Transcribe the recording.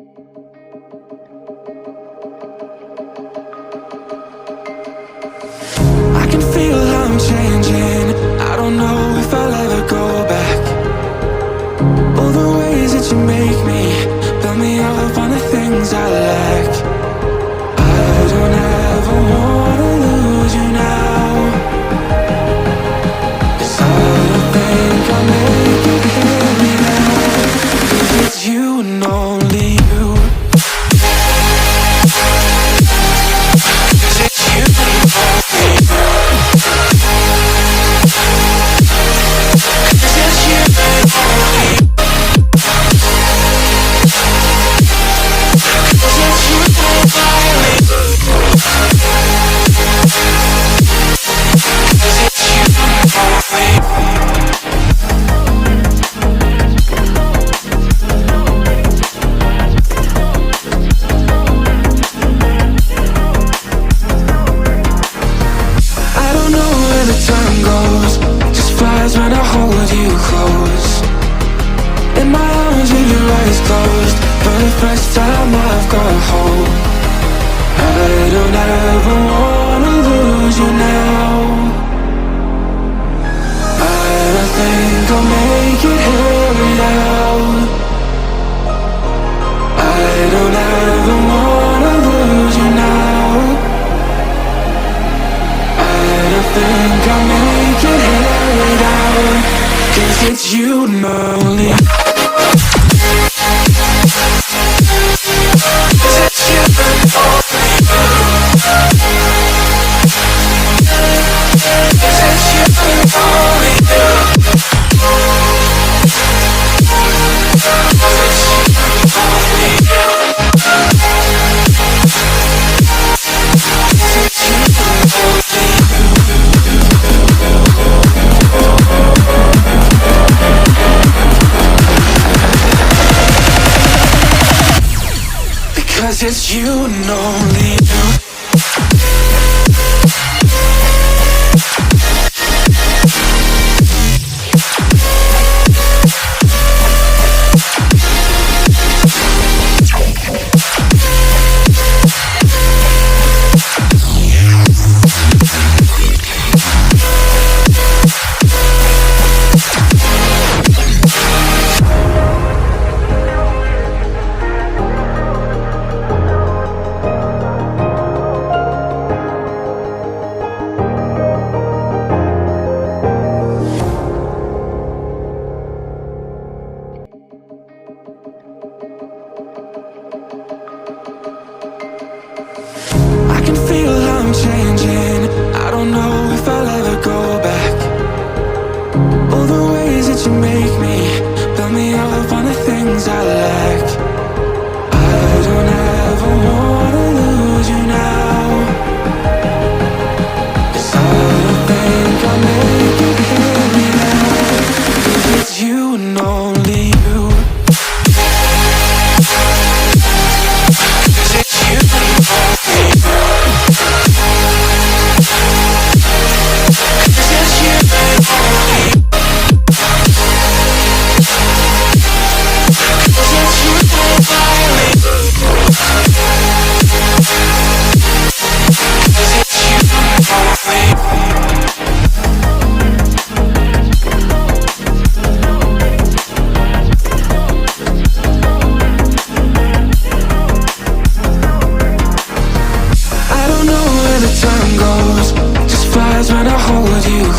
I can feel how I'm changing. I don't know if I'll ever go back. All the ways that you make me, build me up on the things I lack. I don't ever wanna lose you now, 'cause I don't think I'll make it here without. 'Cause it's you and only you. 'Cause it's you and only you. 'Cause it's you and only you. 'Cause it's you and only you. 'Cause it's you and only you. I don't know where the time goes, it just flies when I hold you close. In my arms with your eyes closed, for the first time I've got hope. I don't ever wanna lose you now. I don't think I'll make it here without. I don't ever wanna lose you now. I don't think I'll make it here without. 'Cause it's you and only you. 'Cause it's you and only you. 'Cause it's you and only you. 'Cause it's you and only you. 'Cause it's you and only you. Because it's you and only you. I can feel